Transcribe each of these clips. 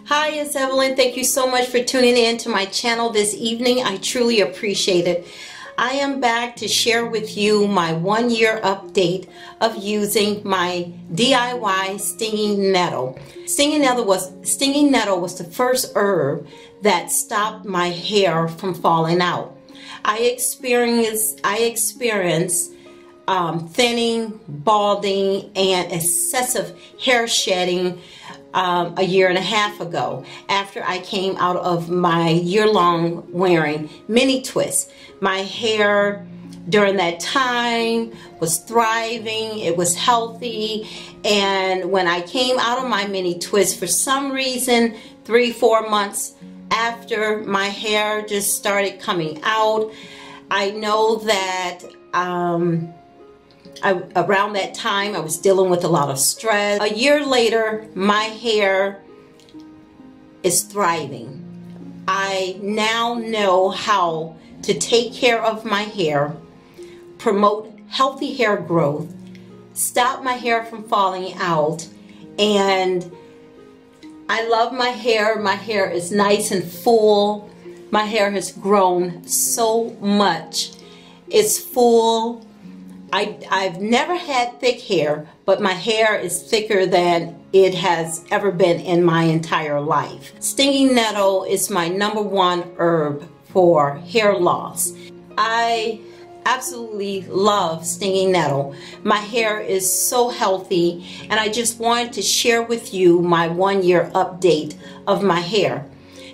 Hi, it's Evelyn. Thank you so much for tuning in to my channel this evening. I truly appreciate it. I am back to share with you my 1-year update of using my DIY stinging nettle. Stinging nettle was the first herb that stopped my hair from falling out. I experienced thinning, balding, and excessive hair shedding a year and a half ago after I came out of my year-long wearing mini twists. My hair during that time was thriving, it was healthy, and when I came out of my mini twist, for some reason 3-4 months after, my hair just started coming out. I know that around that time I was dealing with a lot of stress. A year later, my hair is thriving. I now know how to take care of my hair, promote healthy hair growth, stop my hair from falling out, and I love my hair. My hair is nice and full. My hair has grown so much. It's full. I've never had thick hair, but my hair is thicker than it has ever been in my entire life. Stinging nettle is my #1 herb for hair loss. I absolutely love stinging nettle. My hair is so healthy, and I just wanted to share with you my 1-year update of my hair.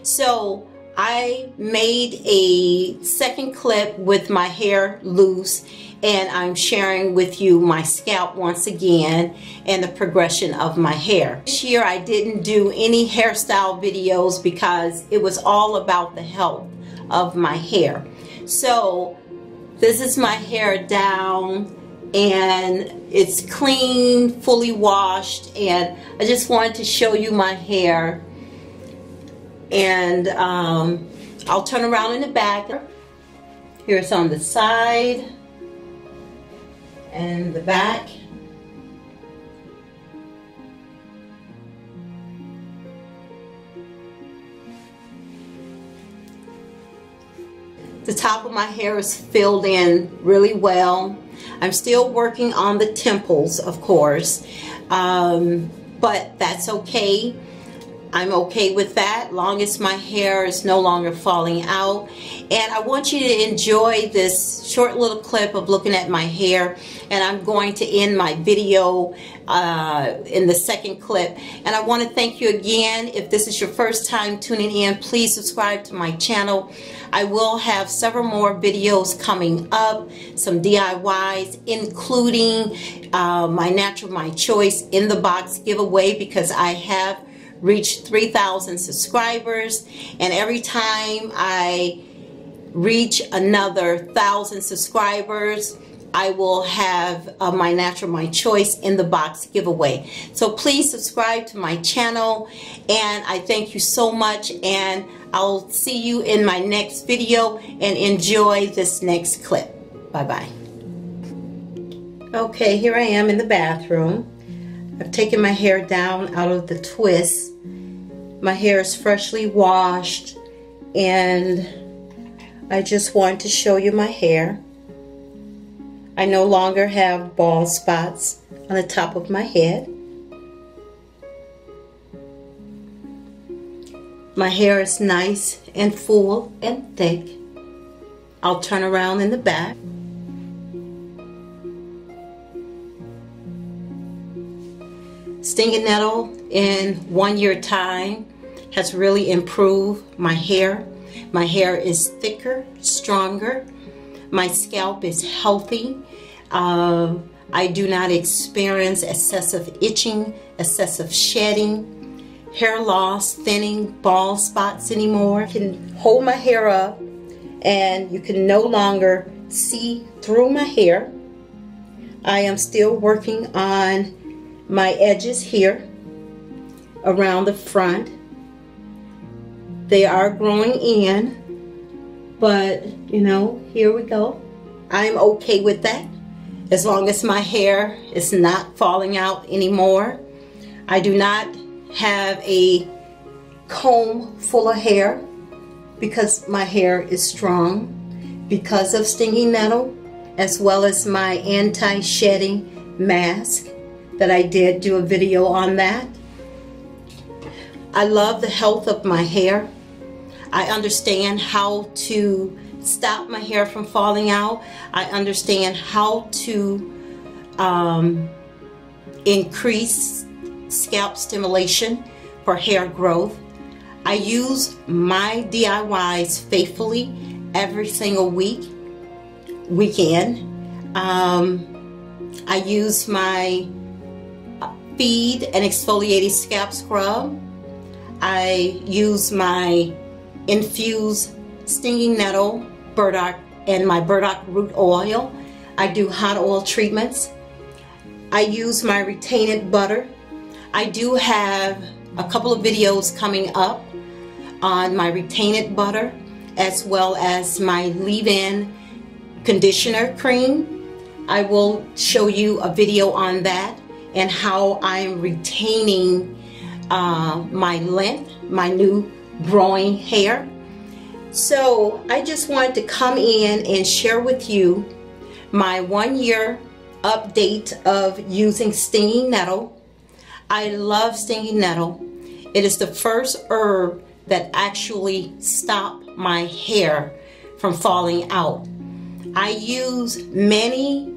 So I made a second clip with my hair loose, and I'm sharing with you my scalp once again and the progression of my hair. This year I didn't do any hairstyle videos because it was all about the health of my hair. So this is my hair down, and it's clean, fully washed, and I just wanted to show you my hair. And I'll turn around in the back. Here's on the side and the back. The top of my hair is filled in really well. I'm still working on the temples, of course, but that's okay. I'm okay with that, long as my hair is no longer falling out. And I want you to enjoy this short little clip of looking at my hair, and I'm going to end my video in the second clip. And I want to thank you again. If this is your first time tuning in, please subscribe to my channel. I will have several more videos coming up, some DIYs, including my Natural My Choice in the box giveaway, because I have reached 3,000 subscribers, and every time I reach another 1,000 subscribers, I will have my Natural My Choice in the box giveaway. So please subscribe to my channel, and I thank you so much, and I'll see you in my next video, and enjoy this next clip. Bye-bye. Okay, here I am in the bathroom. I've taken my hair down out of the twist. My hair is freshly washed, and I just want to show you my hair. I no longer have bald spots on the top of my head. My hair is nice and full and thick. I'll turn around in the back. Stinging nettle in 1 year time has really improved my hair. My hair is thicker, stronger. My scalp is healthy. I do not experience excessive itching, excessive shedding, hair loss, thinning, bald spots anymore. I can hold my hair up, and you can no longer see through my hair. I am still working on my edges here around the front. They are growing in, but you know, here we go. I'm okay with that, as long as my hair is not falling out anymore. I do not have a comb full of hair because my hair is strong because of stinging nettle, as well as my anti-shedding mask that I did do a video on that. I love the health of my hair. I understand how to stop my hair from falling out. I understand how to increase scalp stimulation for hair growth. I use my DIYs faithfully every single weekend. I use my feed and exfoliating scalp scrub. I use my infused stinging nettle, burdock, and my burdock root oil. I do hot oil treatments. I use my retained butter. I do have a couple of videos coming up on my retained butter, as well as my leave-in conditioner cream. I will show you a video on that and how I'm retaining my length, my new growing hair. So I just wanted to come in and share with you my 1-year update of using stinging nettle. I love stinging nettle. It is the first herb that actually stopped my hair from falling out. I use many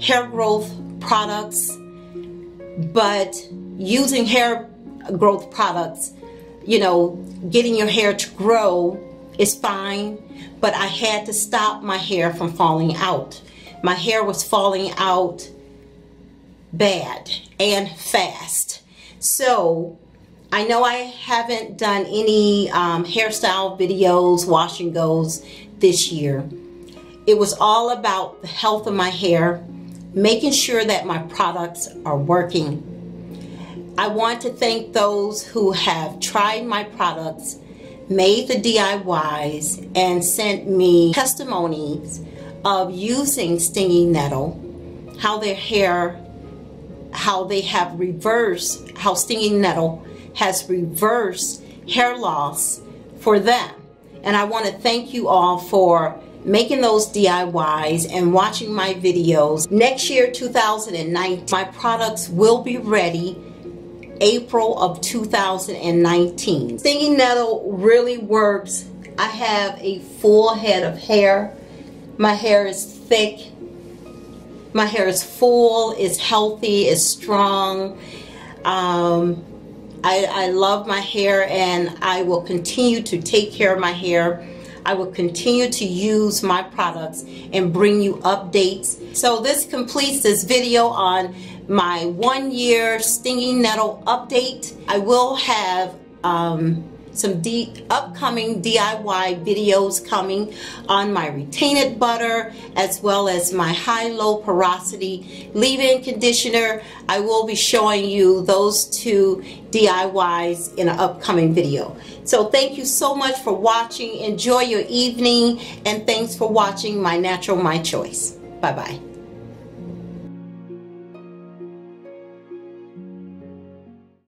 hair growth products, but using hair growth products, you know, getting your hair to grow is fine, but I had to stop my hair from falling out. My hair was falling out bad and fast. So I know I haven't done any hairstyle videos, wash and goes this year. It was all about the health of my hair, making sure that my products are working. I want to thank those who have tried my products, made the DIYs, and sent me testimonies of using stinging nettle, how their hair, how they have reversed, how stinging nettle has reversed hair loss for them. And I want to thank you all for making those DIYs and watching my videos. Next year, 2019, my products will be ready April of 2019. Stinging nettle really works. I have a full head of hair. My hair is thick. My hair is full, it's healthy, it's strong. I love my hair, and I will continue to take care of my hair. I will continue to use my products and bring you updates. So this completes this video on my 1-year stinging nettle update. I will have some upcoming DIY videos coming on my retained butter, as well as my high-low porosity leave-in conditioner. I will be showing you those 2 DIYs in an upcoming video. So thank you so much for watching. Enjoy your evening, and thanks for watching My Natural, My Choice. Bye-bye.